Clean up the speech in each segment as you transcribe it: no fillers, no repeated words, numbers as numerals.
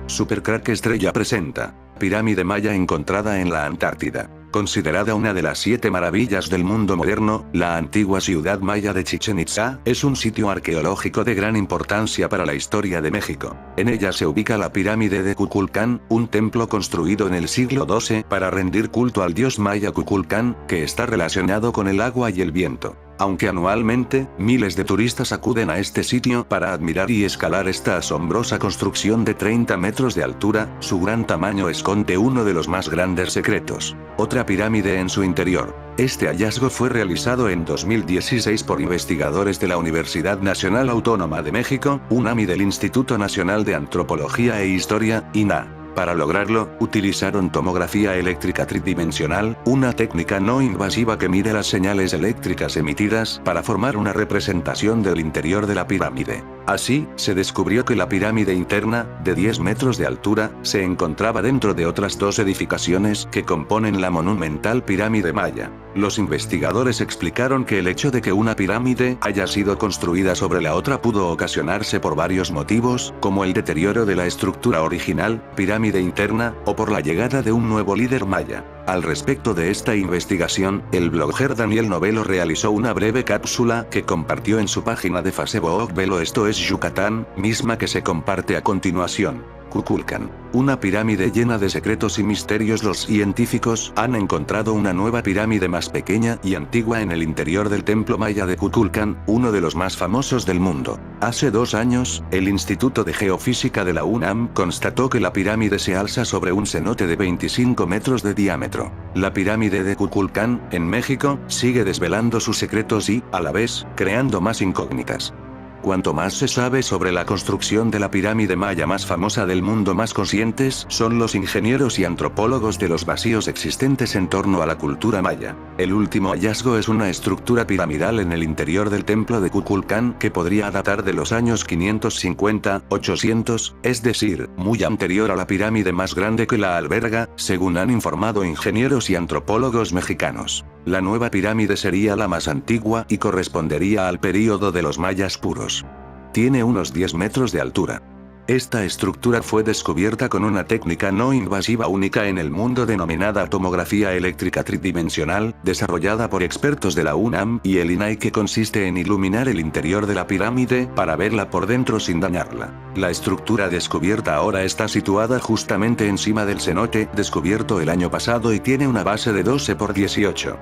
Supercrack Estrella presenta Pirámide Maya encontrada en la Antártida. Considerada una de las 7 maravillas del mundo moderno, la antigua ciudad maya de Chichén Itzá es un sitio arqueológico de gran importancia para la historia de México. En ella se ubica la pirámide de Kukulcán, un templo construido en el siglo XII para rendir culto al dios maya Kukulcán, que está relacionado con el agua y el viento. Aunque anualmente, miles de turistas acuden a este sitio para admirar y escalar esta asombrosa construcción de 30 metros de altura, su gran tamaño esconde uno de los más grandes secretos: otra pirámide en su interior. Este hallazgo fue realizado en 2016 por investigadores de la Universidad Nacional Autónoma de México, UNAM y del Instituto Nacional de Antropología e Historia, INAH. Para lograrlo, utilizaron tomografía eléctrica tridimensional, una técnica no invasiva que mide las señales eléctricas emitidas para formar una representación del interior de la pirámide. Así, se descubrió que la pirámide interna, de 10 metros de altura, se encontraba dentro de otras 2 edificaciones que componen la monumental pirámide maya. Los investigadores explicaron que el hecho de que una pirámide haya sido construida sobre la otra pudo ocasionarse por varios motivos, como el deterioro de la estructura original, pirámide interna, o por la llegada de un nuevo líder maya. Al respecto de esta investigación, el blogger Daniel Novelo realizó una breve cápsula que compartió en su página de Facebook Velo Esto es Yucatán, misma que se comparte a continuación. Kukulcán, una pirámide llena de secretos y misterios. Los científicos han encontrado una nueva pirámide más pequeña y antigua en el interior del templo maya de Kukulcán, uno de los más famosos del mundo. Hace 2 años, el Instituto de Geofísica de la UNAM constató que la pirámide se alza sobre un cenote de 25 metros de diámetro. La pirámide de Kukulcán, en México, sigue desvelando sus secretos y, a la vez, creando más incógnitas. Cuanto más se sabe sobre la construcción de la pirámide maya más famosa del mundo, más conscientes son los ingenieros y antropólogos de los vacíos existentes en torno a la cultura maya. El último hallazgo es una estructura piramidal en el interior del templo de Kukulcán que podría datar de los años 550-800, es decir, muy anterior a la pirámide más grande que la alberga, según han informado ingenieros y antropólogos mexicanos. La nueva pirámide sería la más antigua y correspondería al período de los mayas puros. Tiene unos 10 metros de altura. Esta estructura fue descubierta con una técnica no invasiva única en el mundo denominada tomografía eléctrica tridimensional, desarrollada por expertos de la UNAM y el INAH, que consiste en iluminar el interior de la pirámide para verla por dentro sin dañarla. La estructura descubierta ahora está situada justamente encima del cenote descubierto el año pasado y tiene una base de 12 por 18.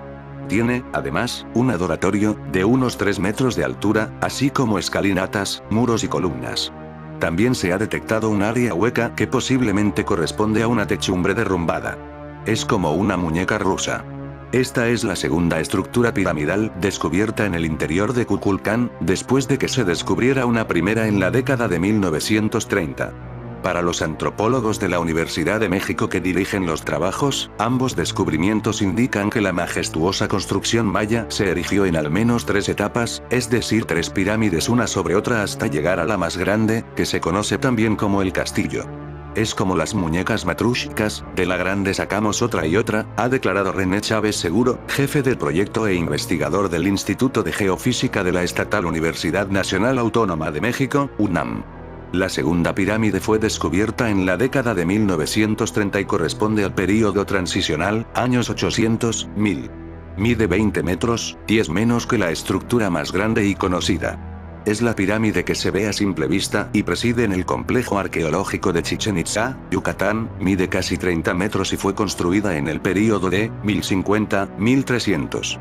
Tiene, además, un adoratorio, de unos 3 metros de altura, así como escalinatas, muros y columnas. También se ha detectado un área hueca que posiblemente corresponde a una techumbre derrumbada. Es como una muñeca rusa. Esta es la segunda estructura piramidal descubierta en el interior de Kukulcán, después de que se descubriera una primera en la década de 1930. Para los antropólogos de la Universidad de México que dirigen los trabajos, ambos descubrimientos indican que la majestuosa construcción maya se erigió en al menos 3 etapas, es decir, 3 pirámides una sobre otra hasta llegar a la más grande, que se conoce también como el castillo. Es como las muñecas matrushkas, de la grande sacamos otra y otra, ha declarado René Chávez Seguro, jefe del proyecto e investigador del Instituto de Geofísica de la Estatal Universidad Nacional Autónoma de México, UNAM. La segunda pirámide fue descubierta en la década de 1930 y corresponde al período transicional, años 800-1000. Mide 20 metros, 10 menos que la estructura más grande y conocida. Es la pirámide que se ve a simple vista y preside en el complejo arqueológico de Chichén Itzá, Yucatán, mide casi 30 metros y fue construida en el período de 1050-1300.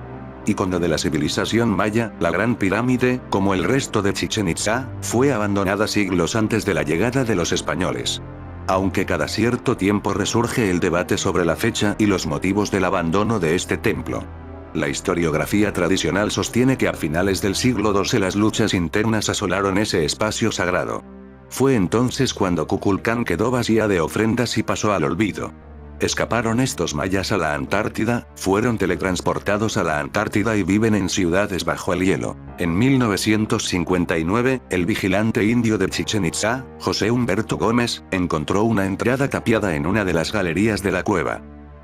Icono de la civilización maya, la Gran Pirámide, como el resto de Chichén Itzá, fue abandonada siglos antes de la llegada de los españoles. Aunque cada cierto tiempo resurge el debate sobre la fecha y los motivos del abandono de este templo. La historiografía tradicional sostiene que a finales del siglo XII las luchas internas asolaron ese espacio sagrado. Fue entonces cuando Kukulcán quedó vacía de ofrendas y pasó al olvido. Escaparon estos mayas a la Antártida, fueron teletransportados a la Antártida y viven en ciudades bajo el hielo. En 1959, el vigilante indio de Chichén Itzá, José Humberto Gómez, encontró una entrada tapiada en una de las galerías de la cueva.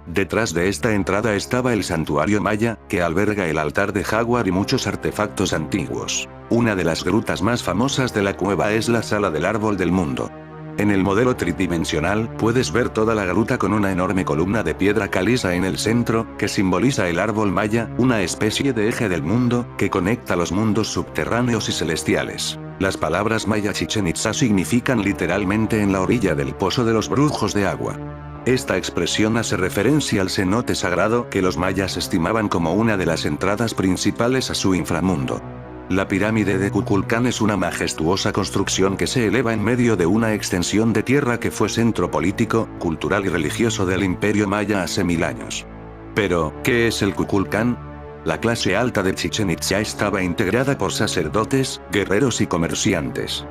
Detrás de esta entrada estaba el santuario maya, que alberga el altar de jaguar y muchos artefactos antiguos. Una de las grutas más famosas de la cueva es la Sala del Árbol del Mundo. En el modelo tridimensional, puedes ver toda la gruta con una enorme columna de piedra caliza en el centro, que simboliza el árbol maya, una especie de eje del mundo, que conecta los mundos subterráneos y celestiales. Las palabras maya Chichén Itzá significan literalmente en la orilla del pozo de los brujos de agua. Esta expresión hace referencia al cenote sagrado que los mayas estimaban como una de las entradas principales a su inframundo. La pirámide de Kukulcán es una majestuosa construcción que se eleva en medio de una extensión de tierra que fue centro político, cultural y religioso del imperio maya hace 1000 años. Pero, ¿qué es el Kukulcán? La clase alta de Chichén Itzá estaba integrada por sacerdotes, guerreros y comerciantes.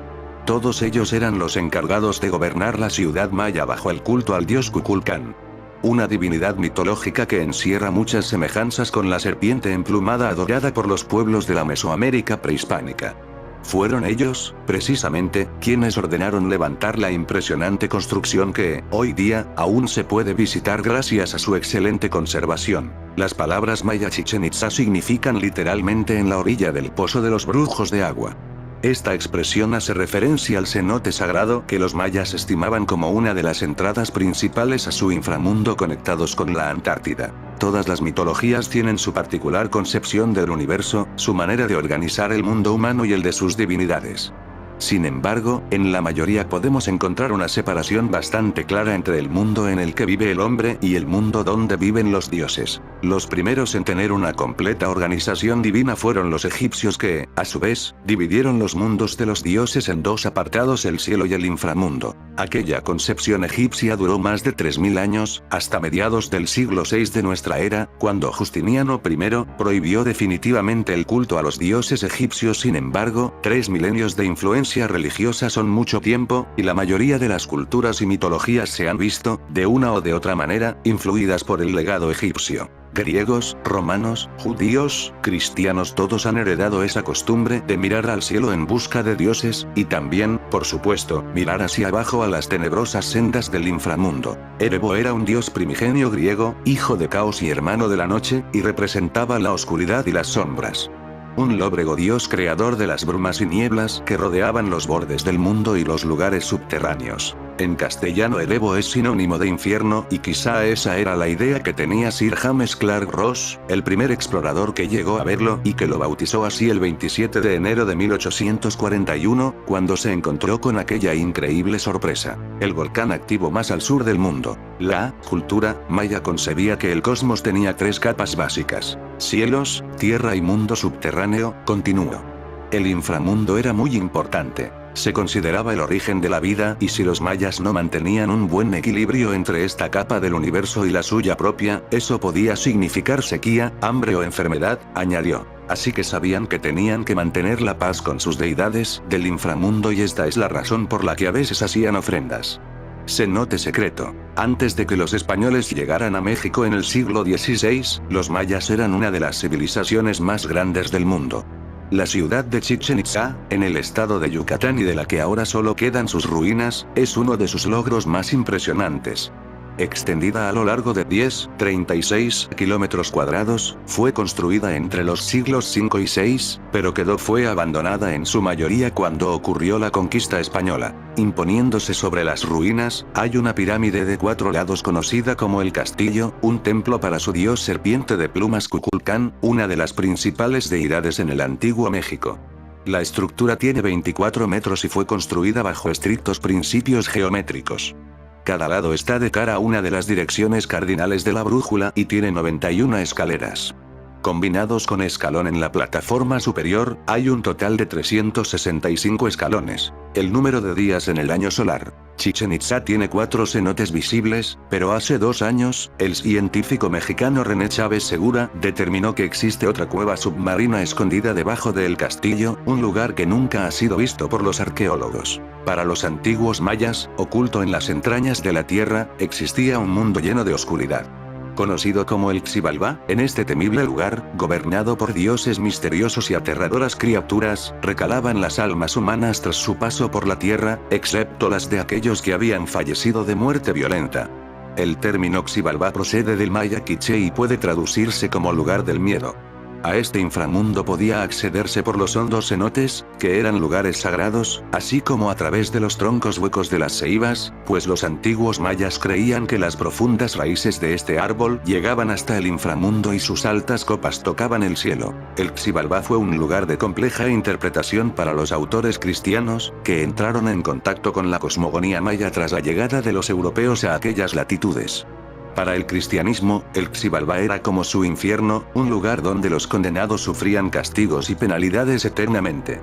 Todos ellos eran los encargados de gobernar la ciudad maya bajo el culto al dios Kukulcán. Una divinidad mitológica que encierra muchas semejanzas con la serpiente emplumada adorada por los pueblos de la Mesoamérica prehispánica. Fueron ellos, precisamente, quienes ordenaron levantar la impresionante construcción que, hoy día, aún se puede visitar gracias a su excelente conservación. Las palabras maya Chichén Itzá significan literalmente en la orilla del pozo de los brujos de agua. Esta expresión hace referencia al cenote sagrado que los mayas estimaban como una de las entradas principales a su inframundo conectados con la Antártida. Todas las mitologías tienen su particular concepción del universo, su manera de organizar el mundo humano y el de sus divinidades. Sin embargo, en la mayoría podemos encontrar una separación bastante clara entre el mundo en el que vive el hombre y el mundo donde viven los dioses. Los primeros en tener una completa organización divina fueron los egipcios que, a su vez, dividieron los mundos de los dioses en dos apartados, el cielo y el inframundo. Aquella concepción egipcia duró más de 3000 años, hasta mediados del siglo VI de nuestra era, cuando Justiniano I prohibió definitivamente el culto a los dioses egipcios. Sin embargo, 3 milenios de influencia religiosa son mucho tiempo, y la mayoría de las culturas y mitologías se han visto, de una o de otra manera, influidas por el legado egipcio. Griegos, romanos, judíos, cristianos, todos han heredado esa costumbre de mirar al cielo en busca de dioses, y también, por supuesto, mirar hacia abajo a las tenebrosas sendas del inframundo. Erebo era un dios primigenio griego, hijo de Caos y hermano de la noche, y representaba la oscuridad y las sombras. Un lóbrego dios creador de las brumas y nieblas que rodeaban los bordes del mundo y los lugares subterráneos. En castellano Erebo es sinónimo de infierno, y quizá esa era la idea que tenía Sir James Clark Ross, el primer explorador que llegó a verlo y que lo bautizó así el 27 de enero de 1841, cuando se encontró con aquella increíble sorpresa. El volcán activo más al sur del mundo. La cultura maya concebía que el cosmos tenía 3 capas básicas: cielos, tierra y mundo subterráneo. Continuó. El inframundo era muy importante. Se consideraba el origen de la vida, y si los mayas no mantenían un buen equilibrio entre esta capa del universo y la suya propia, eso podía significar sequía, hambre o enfermedad, añadió. Así que sabían que tenían que mantener la paz con sus deidades del inframundo, y esta es la razón por la que a veces hacían ofrendas. Cenote secreto. Antes de que los españoles llegaran a México en el siglo XVI, los mayas eran una de las civilizaciones más grandes del mundo. La ciudad de Chichén Itzá, en el estado de Yucatán y de la que ahora solo quedan sus ruinas, es uno de sus logros más impresionantes. Extendida a lo largo de 36 kilómetros cuadrados, fue construida entre los siglos V y VI, pero fue abandonada en su mayoría cuando ocurrió la conquista española. Imponiéndose sobre las ruinas, hay una pirámide de 4 lados conocida como el Castillo, un templo para su dios serpiente de plumas Kukulcán, una de las principales deidades en el antiguo México. La estructura tiene 24 metros y fue construida bajo estrictos principios geométricos. Cada lado está de cara a una de las direcciones cardinales de la brújula y tiene 91 escaleras. Combinados con escalón en la plataforma superior, hay un total de 365 escalones. El número de días en el año solar. Chichén Itzá tiene 4 cenotes visibles, pero hace 2 años, el científico mexicano René Chávez Segura determinó que existe otra cueva submarina escondida debajo del castillo, un lugar que nunca ha sido visto por los arqueólogos. Para los antiguos mayas, oculto en las entrañas de la tierra, existía un mundo lleno de oscuridad. Conocido como el Xibalbá, en este temible lugar, gobernado por dioses misteriosos y aterradoras criaturas, recalaban las almas humanas tras su paso por la tierra, excepto las de aquellos que habían fallecido de muerte violenta. El término Xibalbá procede del maya quiché y puede traducirse como lugar del miedo. A este inframundo podía accederse por los hondos cenotes, que eran lugares sagrados, así como a través de los troncos huecos de las ceibas, pues los antiguos mayas creían que las profundas raíces de este árbol llegaban hasta el inframundo y sus altas copas tocaban el cielo. El Xibalbá fue un lugar de compleja interpretación para los autores cristianos, que entraron en contacto con la cosmogonía maya tras la llegada de los europeos a aquellas latitudes. Para el cristianismo, el Xibalbá era como su infierno, un lugar donde los condenados sufrían castigos y penalidades eternamente.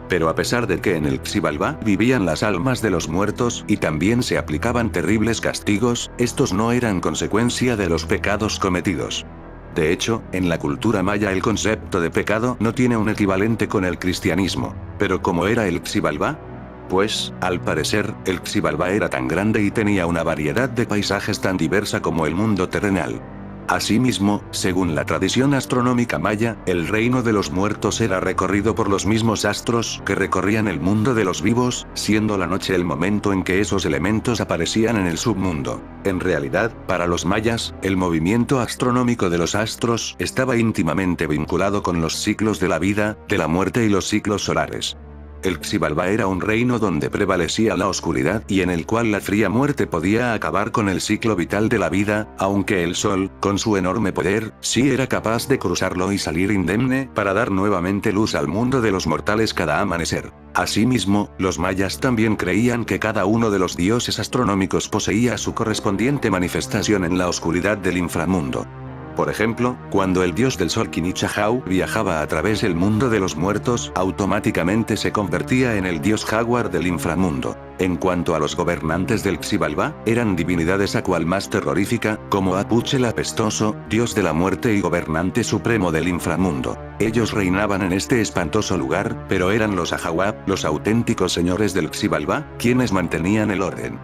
Pero a pesar de que en el Xibalbá vivían las almas de los muertos y también se aplicaban terribles castigos, estos no eran consecuencia de los pecados cometidos. De hecho, en la cultura maya el concepto de pecado no tiene un equivalente con el cristianismo. Pero ¿cómo era el Xibalbá? Pues, al parecer, el Xibalbá era tan grande y tenía una variedad de paisajes tan diversa como el mundo terrenal. Asimismo, según la tradición astronómica maya, el reino de los muertos era recorrido por los mismos astros que recorrían el mundo de los vivos, siendo la noche el momento en que esos elementos aparecían en el submundo. En realidad, para los mayas, el movimiento astronómico de los astros estaba íntimamente vinculado con los ciclos de la vida, de la muerte y los ciclos solares. El Xibalbá era un reino donde prevalecía la oscuridad y en el cual la fría muerte podía acabar con el ciclo vital de la vida, aunque el sol, con su enorme poder, sí era capaz de cruzarlo y salir indemne para dar nuevamente luz al mundo de los mortales cada amanecer. Asimismo, los mayas también creían que cada uno de los dioses astronómicos poseía su correspondiente manifestación en la oscuridad del inframundo. Por ejemplo, cuando el dios del sol Kinichahau viajaba a través del mundo de los muertos, automáticamente se convertía en el dios jaguar del inframundo. En cuanto a los gobernantes del Xibalbá, eran divinidades a cual más terrorífica, como Apuche el apestoso, dios de la muerte y gobernante supremo del inframundo. Ellos reinaban en este espantoso lugar, pero eran los Ajahuap, los auténticos señores del Xibalbá, quienes mantenían el orden.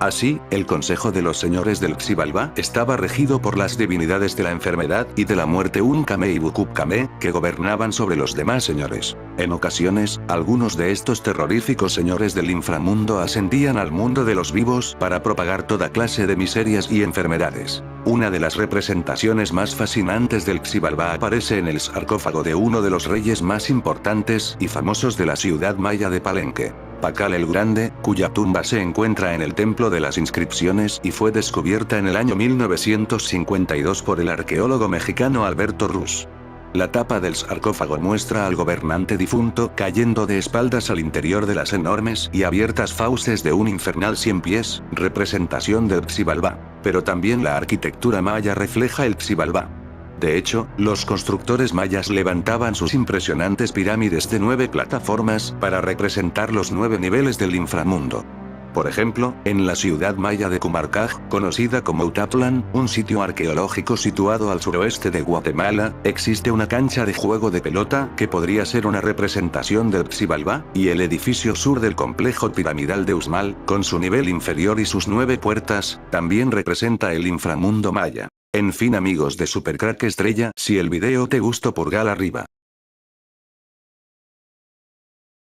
Así, el consejo de los señores del Xibalbá estaba regido por las divinidades de la enfermedad y de la muerte Unkame y Bukupkame, que gobernaban sobre los demás señores. En ocasiones, algunos de estos terroríficos señores del inframundo ascendían al mundo de los vivos para propagar toda clase de miserias y enfermedades. Una de las representaciones más fascinantes del Xibalbá aparece en el sarcófago de uno de los reyes más importantes y famosos de la ciudad maya de Palenque, Pakal el Grande, cuya tumba se encuentra en el Templo de las Inscripciones y fue descubierta en el año 1952 por el arqueólogo mexicano Alberto Ruz. La tapa del sarcófago muestra al gobernante difunto cayendo de espaldas al interior de las enormes y abiertas fauces de un infernal 100 pies, representación del Xibalbá. Pero también la arquitectura maya refleja el Xibalbá. De hecho, los constructores mayas levantaban sus impresionantes pirámides de 9 plataformas para representar los 9 niveles del inframundo. Por ejemplo, en la ciudad maya de Cumarcaj, conocida como Utaplan, un sitio arqueológico situado al suroeste de Guatemala, existe una cancha de juego de pelota que podría ser una representación del Xibalbá, y el edificio sur del complejo piramidal de Uxmal, con su nivel inferior y sus 9 puertas, también representa el inframundo maya. En fin amigos de Supercrack Estrella, si el video te gustó pulgar arriba.